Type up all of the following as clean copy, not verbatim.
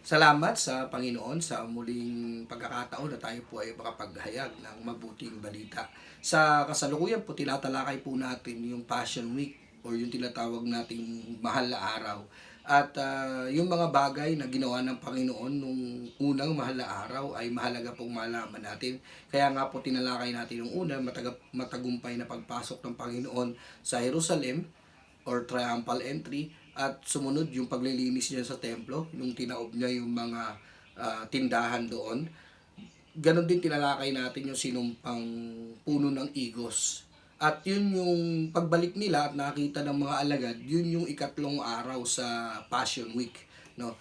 Salamat sa Panginoon sa muling pagkakataon na tayo po ay makapaghayag ng mabuting balita. Sa kasalukuyan po, tinatalakay po natin yung Passion Week or yung tinatawag nating mahal na araw. At yung mga bagay na ginawa ng Panginoon nung unang mahal na araw ay mahalaga pong malaman natin. Kaya nga po tinalakay natin yung una, matagumpay na pagpasok ng Panginoon sa Jerusalem or triumphal entry, at sumunod yung paglilinis niya sa templo, yung tinaob niya yung mga tindahan doon. Ganon din tinalakay natin yung sinumpang puno ng igos. At yun yung pagbalik nila at nakita ng mga alagad, yun yung ikatlong araw sa Passion Week, no?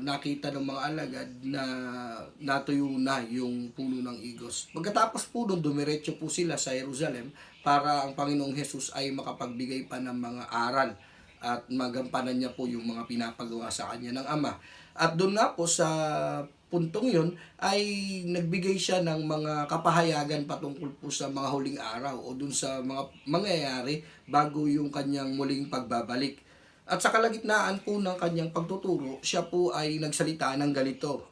Nakita ng mga alagad na natuyo na yung puno ng igos. Pagkatapos po doon, dumiretso po sila sa Jerusalem para ang Panginoong Hesus ay makapagbigay pa ng mga aral at magampanan niya po yung mga pinapagawa sa kanya ng Ama. At doon nga po sa puntong yun ay nagbigay siya ng mga kapahayagan patungkol po sa mga huling araw o dun sa mga mangyayari bago yung kanyang muling pagbabalik. At sa kalagitnaan po ng kanyang pagtuturo, siya po ay nagsalita ng ganito.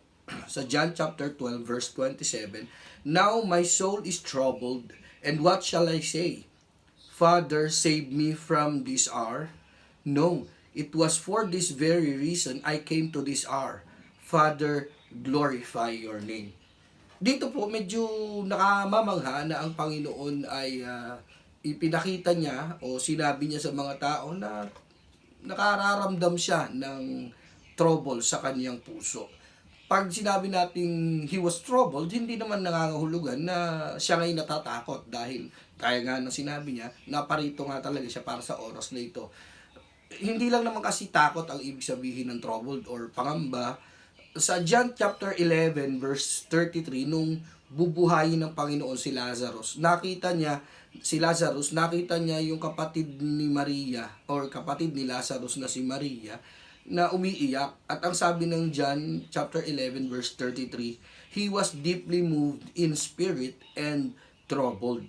Sa John chapter 12 verse 27, "Now my soul is troubled, and what shall I say? Father, save me from this hour? No, it was for this very reason I came to this hour. Father, glorify your name." Dito po medyo nakamamangha na ang Panginoon ay ipinakita niya o sinabi niya sa mga tao na nakararamdam siya ng trouble sa kaniyang puso. Pag sinabi nating he was troubled, hindi naman nangangahulugan na siya ngay natatakot dahil kaya nga ng sinabi niya, naparito nga talaga siya para sa oras na ito. Hindi lang naman kasi takot ang ibig sabihin ng troubled or pangamba. Sa John chapter 11 verse 33, nung bubuhayin ng Panginoon si Lazarus, nakita niya yung kapatid ni Maria or kapatid ni Lazarus na si Maria na umiiyak. At ang sabi ng John chapter 11 verse 33, he was deeply moved in spirit and troubled.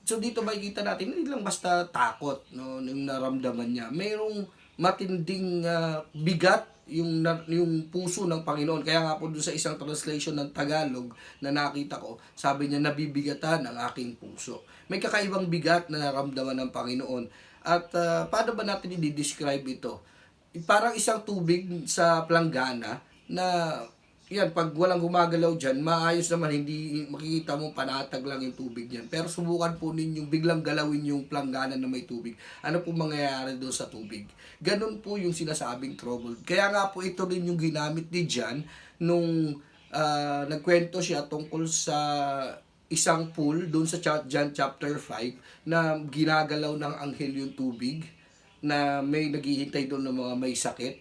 So dito makikita natin, hindi lang basta takot, no, yung naramdaman niya. Mayroong matinding bigat yung puso ng Panginoon. Kaya nga po doon sa isang translation ng Tagalog na nakita ko, sabi niya, nabibigatan ang aking puso. May kakaibang bigat na naramdaman ng Panginoon. At paano ba natin i-describe ito? Parang isang tubig sa planggana na yan, pag walang gumagalaw dyan, maayos naman, hindi makikita mo panatag lang yung tubig yan. Pero subukan po ninyong biglang galawin yung planggana na may tubig. Ano po mangyayari doon sa tubig? Ganun po yung sinasabing troubled. Kaya nga po ito rin yung ginamit ni John nung nagkwento siya tungkol sa isang pool doon sa John chapter 5 na ginagalaw ng anghel yung tubig na may naghihintay doon ng mga may sakit.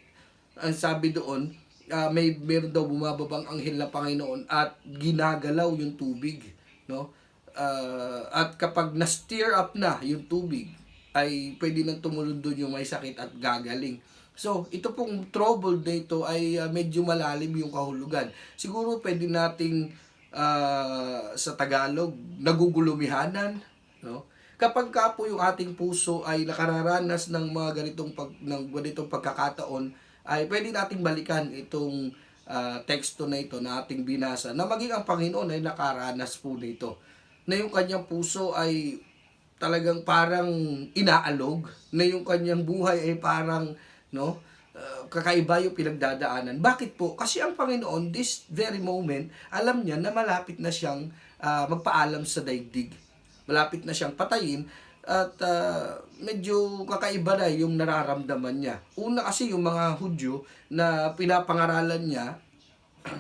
Ang sabi doon, meron daw bumababang anghel na Panginoon at ginagalaw yung tubig, no? At kapag na-stir up na yung tubig, ay pwede nang tumulong doon yung may sakit at gagaling. So, ito pong trouble na ito ay medyo malalim yung kahulugan. Siguro pwede nating sa Tagalog, nagugulumihanan, no? Kapag ka po yung ating puso ay nakararanas ng mga ganitong pagkakataon, ay pwede nating balikan itong teksto na ito na ating binasa na maging ang Panginoon ay nakaranas po nito. Na yung kanyang puso ay talagang parang inaalog, na yung kanyang buhay ay parang kakaiba yung pinagdadaanan. Bakit po? Kasi ang Panginoon, this very moment, alam niya na malapit na siyang magpaalam sa daigdig. Malapit na siyang patayin. At medyo kakaiba na yung nararamdaman niya. Una kasi yung mga Hudyo na pinapangaralan niya,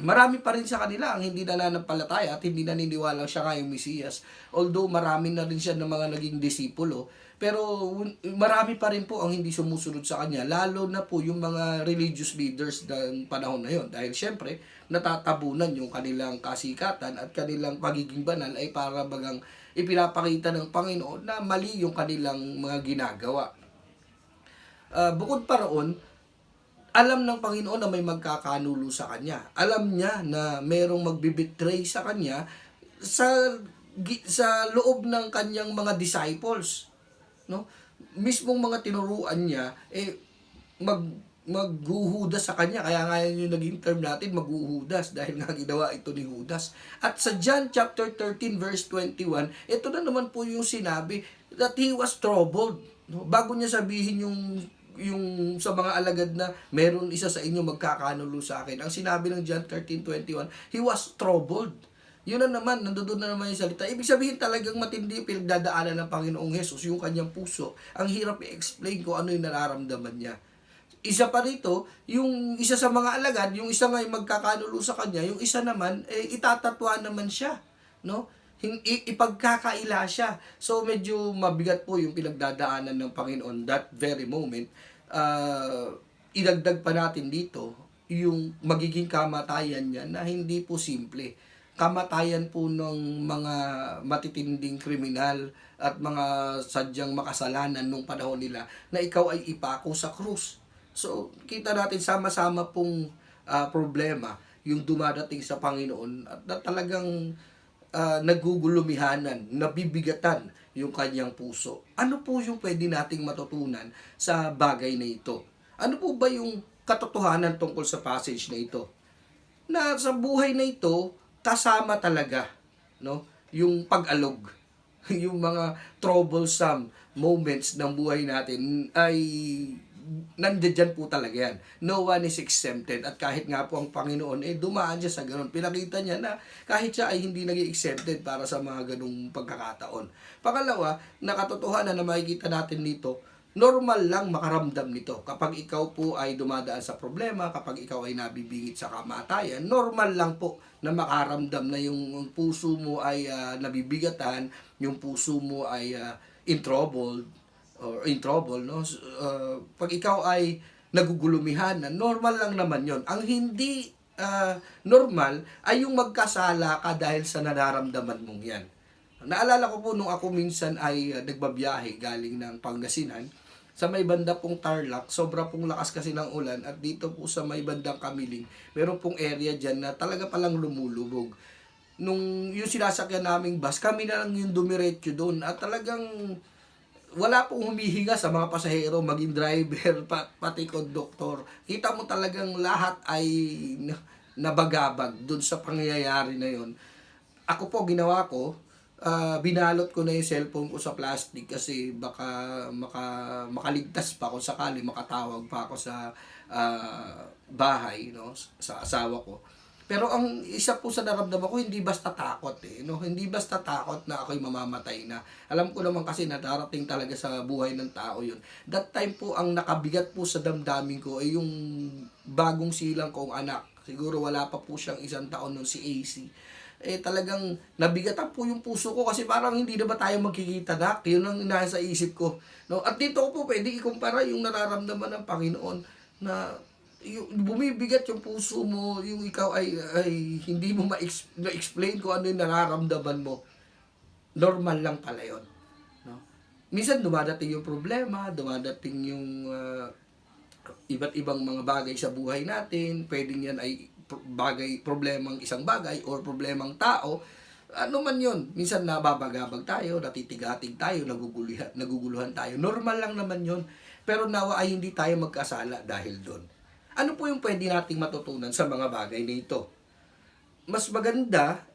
marami pa rin sa kanila ang hindi nananampalataya at hindi naniniwala siya nga yung Mesiyas. Although marami na rin siya ng mga naging disipulo, pero marami pa rin po ang hindi sumusunod sa kanya, lalo na po yung mga religious leaders ng panahon na yon. Dahil syempre, natatabunan yung kanilang kasikatan at kanilang pagiging banal ay para bagang ipinapakita ng Panginoon na mali yung kanilang mga ginagawa. Bukod pa roon, alam ng Panginoon na may magkakanulo sa Kanya. Alam niya na merong magbibetray sa Kanya sa loob ng Kanyang mga disciples. No? Mismong mga tinuruan niya, maghuhudas sa kanya. Kaya nga yun yung naging term natin, maghuhudas, dahil nga ginawa ito ni Judas. At sa John chapter 13 verse 21, ito na naman po yung sinabi that he was troubled. No? Bago niya sabihin yung sa mga alagad na meron isa sa inyo magkakanulo sa akin, ang sinabi ng John 13:21, he was troubled. Yun na naman, nandoon na naman yung salita. Ibig sabihin talagang matindi yung pinagdadaanan ng Panginoong Hesus, yung kanyang puso. Ang hirap i-explain kung ano yung nararamdaman niya. Isa pa rito, yung isa sa mga alagad, yung isa nga yung magkakanulo sa kanya, yung isa naman, itatatwa naman siya. No? Ipagkakaila siya. So medyo mabigat po yung pinagdadaanan ng Panginoon that very moment. Idagdag pa natin dito yung magiging kamatayan niya na hindi po simple. Kamatayan po ng mga matitinding kriminal at mga sadyang makasalanan nung panahon nila na ikaw ay ipako sa krus. So, kita natin sama-sama pong problema yung dumadating sa Panginoon at talagang nagugulumihanan, nabibigatan yung kanyang puso. Ano po yung pwede nating matutunan sa bagay na ito? Ano po ba yung katotohanan tungkol sa passage na ito? Na sa buhay na ito, kasama talaga, no? Yung pag-alog, yung mga troublesome moments ng buhay natin ay nandiyan po talaga yan. No one is exempted. At kahit nga po ang Panginoon, dumaan siya sa ganun. Pinakita niya na kahit siya ay hindi naging exempted para sa mga ganung pagkakataon. Pangalawa, na katotohanan na makikita natin dito, normal lang makaramdam nito. Kapag ikaw po ay dumadaan sa problema, kapag ikaw ay nabibingit sa kamatayan, normal lang po na makaramdam na yung puso mo ay nabibigatan, yung puso mo ay in trouble, no? Pag ikaw ay nagugulumihan, normal lang naman yon. Ang hindi normal ay yung magkasala ka dahil sa nararamdaman mong yan. Naalala ko po nung ako minsan ay nagbabiyahe galing ng Pangasinan, sa may banda pong Tarlac, sobra pong lakas kasi ng ulan, at dito po sa may bandang Kamiling, meron pong area dyan na talaga palang lumulubog. Nung yung sinasakyan naming bus, kami na lang yung dumiretso doon, at talagang wala pong humihinga sa mga pasahero, maging driver, pati konduktor. Kita mo talagang lahat ay nabagabag doon sa pangyayari na yon. Ako po, ginawa ko, binalot ko na yung cellphone ko sa plastic kasi baka makaligtas pa kung sakali makatawag pa ako sa bahay, no, sa asawa ko. Pero ang isa po sa naramdaman ko, hindi basta takot no, hindi basta takot na ako'y mamamatay na. Alam ko naman kasi na darating talaga sa buhay ng tao yun. That time po, ang nakabigat po sa damdamin ko ay yung bagong silang kong anak. Siguro wala pa po siyang 1 taon nun, si AC. Talagang nabigatan po yung puso ko kasi parang hindi na ba tayo magkikita na? Yun ang nasa isip ko. No? At dito ko po pwede ikumpara yung nararamdaman ng Panginoon na yung bumibigat yung puso mo, yung ikaw ay hindi mo ma-explain kung ano yung nararamdaman mo. Normal lang pala yun. No? Minsan dumadating yung problema, dumadating yung iba't ibang mga bagay sa buhay natin. Pwedeng yan ay problemang isang bagay or problemang tao, ano man yun. Minsan nababagabag tayo, natitigatig tayo, naguguluhan tayo. Normal lang naman yun. Pero nawa ay hindi tayo magkasala dahil doon. Ano po yung pwede nating matutunan sa mga bagay na ito? Mas maganda,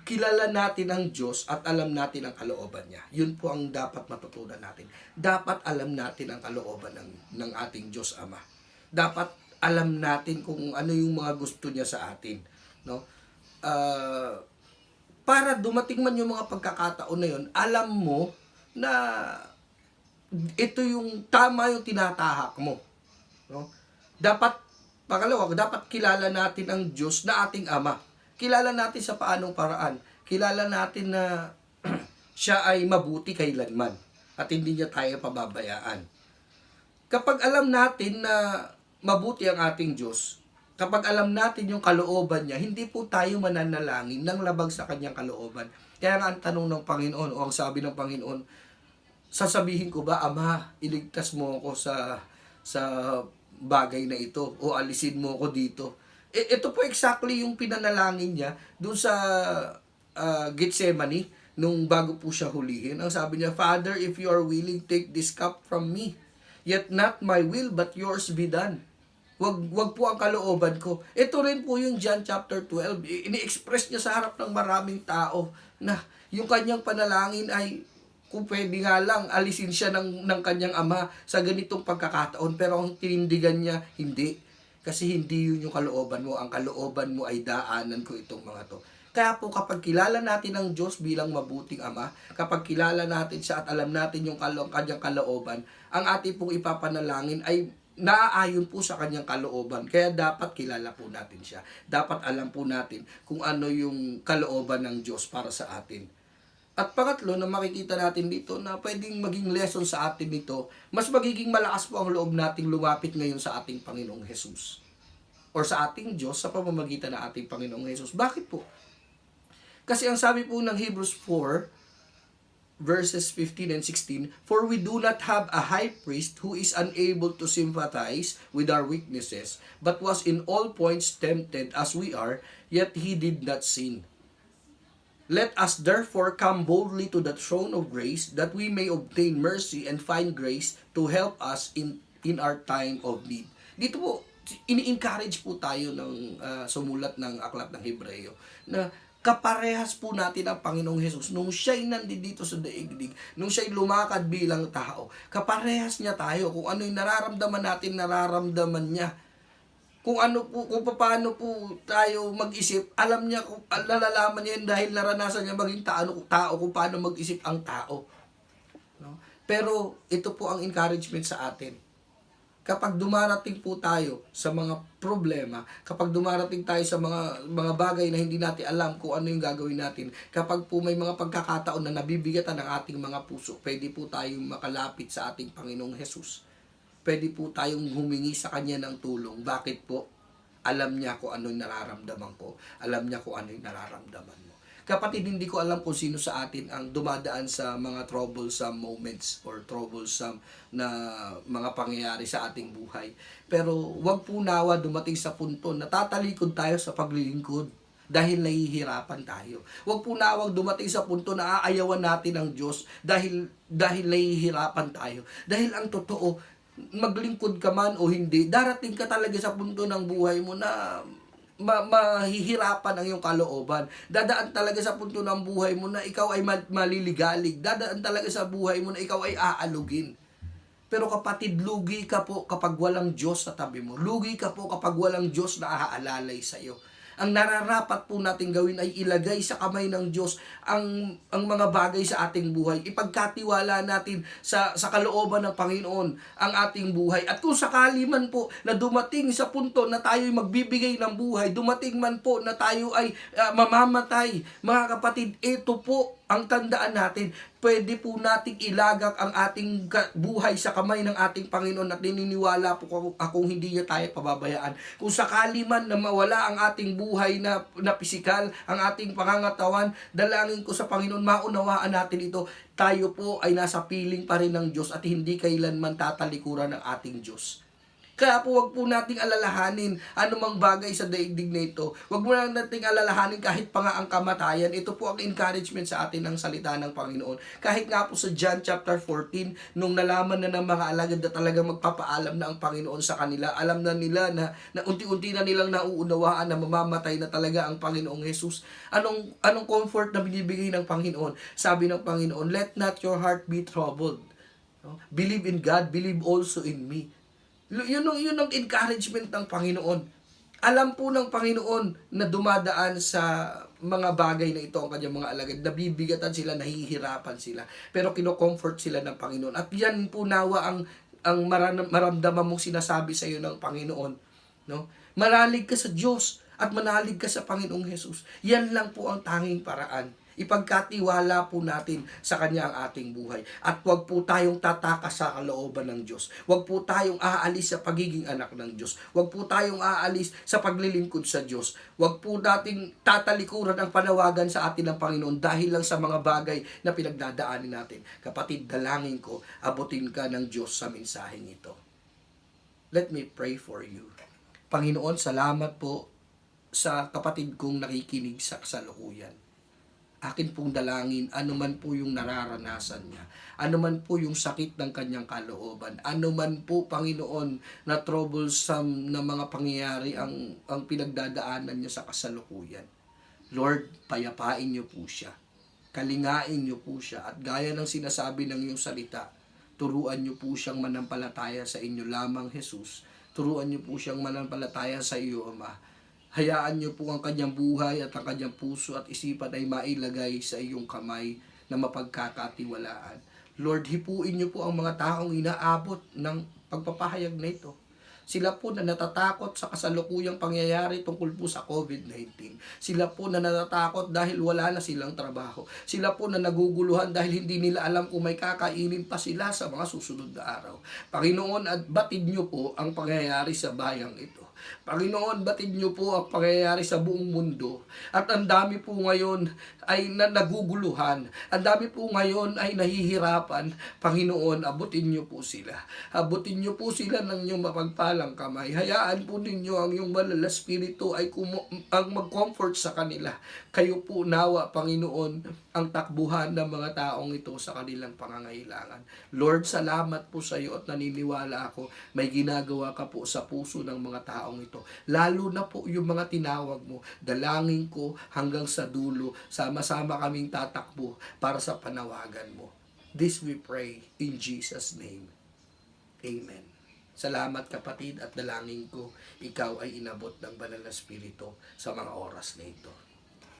kilala natin ang Diyos at alam natin ang kalooban niya. Yun po ang dapat matutunan natin. Dapat alam natin ang kalooban ng ating Diyos Ama. Dapat alam natin kung ano yung mga gusto niya sa atin, no? Para dumating man yung mga pagkakataon na yun, alam mo na ito yung tama yung tinatahak mo, no? Dapat, pangalawa, dapat kilala natin ang Diyos na ating Ama. Kilala natin sa paanong paraan. Kilala natin na siya ay mabuti kailanman at hindi niya tayo pababayaan. Kapag alam natin na mabuti ang ating Diyos, kapag alam natin yung kalooban niya, hindi po tayo mananalangin ng labag sa kanyang kalooban. Kaya nga ang tanong ng Panginoon o ang sabi ng Panginoon, sasabihin ko ba, Ama, iligtas mo ako sa bagay na ito o alisin mo ako dito? Ito po exactly yung pinanalangin niya doon sa Gethsemane nung bago po siya hulihin. Ang sabi niya, Father, if you are willing, take this cup from me. Yet not my will but yours be done. Wag po ang kalooban ko. Ito rin po yung John chapter 12. Ini-express niya sa harap ng maraming tao na yung kanyang panalangin ay kung pwede nga lang, alisin siya ng kanyang ama sa ganitong pagkakataon. Pero ang tinindigan niya, hindi. Kasi hindi yun yung kalooban mo. Ang kalooban mo ay daanan ko itong mga to. Kaya po kapag kilala natin ang Diyos bilang mabuting ama, kapag kilala natin siya at alam natin yung kanyang kalooban, ang ating pong ipapanalangin ay naaayon po sa kanyang kalooban. Kaya dapat kilala po natin siya. Dapat alam po natin kung ano yung kalooban ng Diyos para sa atin. At pangatlo na makikita natin dito na pwedeng maging lesson sa atin dito, mas magiging malakas po ang loob nating lumapit ngayon sa ating Panginoong Jesus. Or sa ating Diyos sa pamamagitan ng ating Panginoong Jesus. Bakit po? Kasi ang sabi po ng Hebrews 4, verses 15 and 16, "For we do not have a high priest who is unable to sympathize with our weaknesses, but was in all points tempted as we are, yet he did not sin. Let us therefore come boldly to the throne of grace, that we may obtain mercy and find grace to help us in our time of need." Dito po, ini-encourage po tayo ng sumulat ng aklat ng Hebreo na kaparehas po natin ang Panginoong Hesus nung siya'y nandito sa daigdig, nung siya'y lumakad bilang tao. Kaparehas niya tayo. Kung ano yung nararamdaman natin, nararamdaman niya. Kung paano po tayo mag-isip, alam niya, nalalaman niya yun dahil naranasan niya maging tao kung paano mag-isip ang tao. No? Pero ito po ang encouragement sa atin. Kapag dumarating po tayo sa mga problema, kapag dumarating tayo sa mga bagay na hindi natin alam kung ano yung gagawin natin, kapag po may mga pagkakataon na nabibigatan ng ating mga puso, pwede po tayong makalapit sa ating Panginoong Hesus. Pwede po tayong humingi sa Kanya ng tulong. Bakit po? Alam niya kung ano yung nararamdaman ko. Alam niya kung ano yung nararamdaman mo. Kapatid, hindi ko alam kung sino sa atin ang dumadaan sa mga troublesome moments or troublesome na mga pangyayari sa ating buhay. Pero wag po nawa dumating sa punto na tatalikod tayo sa paglilingkod dahil nahihirapan tayo. Wag po nawag dumating sa punto na aayawan natin ang Diyos dahil nahihirapan tayo. Dahil ang totoo, maglingkod ka man o hindi, darating ka talaga sa punto ng buhay mo na mahihirapan ang iyong kalooban. Dadaan talaga sa punto ng buhay mo na ikaw ay maliligalig. Dadaan talaga sa buhay mo na ikaw ay aalugin. Pero kapatid, lugi ka po kapag walang Diyos sa tabi mo. Lugi ka po kapag walang Diyos na aalalay sa iyo. Ang nararapat po natin gawin ay ilagay sa kamay ng Diyos ang mga bagay sa ating buhay. Ipagkatiwala natin sa kalooban ng Panginoon ang ating buhay. At kung sakali man po na dumating sa punto na tayo ay magbibigay ng buhay, dumating man po na tayo ay mamamatay, mga kapatid, ito po ang tandaan natin. Pwede po nating ilagak ang ating buhay sa kamay ng ating Panginoon at nininiwala po akong hindi niya tayo pababayaan. Kung sakali man na mawala ang ating buhay na pisikal, ang ating pangangatawan, dalangin ko sa Panginoon, maunawaan natin ito. Tayo po ay nasa piling pa rin ng Diyos at hindi kailanman tatalikuran ng ating Diyos. Kaya po wag po nating alalahanin anumang bagay sa daigdig na ito. Wag mo lang nating alalahanin kahit pa nga ang kamatayan. Ito po ang encouragement sa atin ng salita ng Panginoon. Kahit nga po sa John chapter 14, nung nalaman na ng mga alagad na talagang magpapaalam na ang Panginoon sa kanila, alam na nila na unti-unti na nilang nauunawaan na mamamatay na talaga ang Panginoong Jesus. Anong comfort na binibigay ng Panginoon? Sabi ng Panginoon, "Let not your heart be troubled. No? Believe in God, believe also in me." Yun ang encouragement ng Panginoon. Alam po ng Panginoon na dumadaan sa mga bagay na ito ang kanyang mga alagad. Nabibigatan sila, nahihirapan sila. Pero kino-comfort sila ng Panginoon. At yan po nawa ang maramdaman mong sinasabi sa iyo ng Panginoon. No? Manalig ka sa Diyos at manalig ka sa Panginoong Jesus. Yan lang po ang tanging paraan. Ipagkatiwala po natin sa Kanya ang ating buhay. At huwag po tayong tatakas sa kalooban ng Diyos. Huwag po tayong aalis sa pagiging anak ng Diyos. Huwag po tayong aalis sa paglilingkod sa Diyos. Huwag po nating tatalikuran ang panawagan sa atin ng Panginoon dahil lang sa mga bagay na pinagdadaanin natin. Kapatid, dalangin ko, abutin ka ng Diyos sa mensaheng ito. Let me pray for you. Panginoon, salamat po sa kapatid kong nakikinig sa kasalukuyan. akin pong dalangin, ano man po yung nararanasan niya, ano man po yung sakit ng kanyang kalooban, ano man po, Panginoon, na troublesome na mga pangyayari ang pinagdadaanan niya sa kasalukuyan. Lord, payapain niyo po siya. Kalingain niyo po siya. At gaya ng sinasabi ng iyong salita, turuan niyo po siyang manampalataya sa inyo lamang, Jesus. Turuan niyo po siyang manampalataya sa iyo, Ama. Hayaan niyo po ang kanyang buhay at ang kanyang puso at isipan ay mailagay sa iyong kamay na mapagkakatiwalaan. Lord, hipuin niyo po ang mga taong inaabot ng pagpapahayag na ito. Sila po na natatakot sa kasalukuyang pangyayari tungkol po sa COVID-19. Sila po na natatakot dahil wala na silang trabaho. Sila po na naguguluhan dahil hindi nila alam kung may kakainin pa sila sa mga susunod na araw. Panginoon, at batid niyo po ang pangyayari sa bayang ito. Panginoon, batid niyo po ang pangyayari sa buong mundo. At ang dami po ngayon ay naguguluhan. Ang dami po ngayon ay nahihirapan. Panginoon, abutin niyo po sila. Abutin niyo po sila ng inyong mapagpalang kamay. Hayaan po ninyo ang iyong banal na spirito ay ang mag-comfort sa kanila. Kayo po nawa, Panginoon, ang takbuhan ng mga taong ito sa kanilang pangangailangan. Lord, salamat po sa iyo at naniniwala ako may ginagawa ka po sa puso ng mga taong ito. Lalo na po yung mga tinawag mo. Dalangin ko hanggang sa dulo, sama-sama kaming tatakbo para sa panawagan mo. This we pray in Jesus' name. Amen. Salamat kapatid, at dalangin ko ikaw ay inabot ng banal na spirito sa mga oras na ito.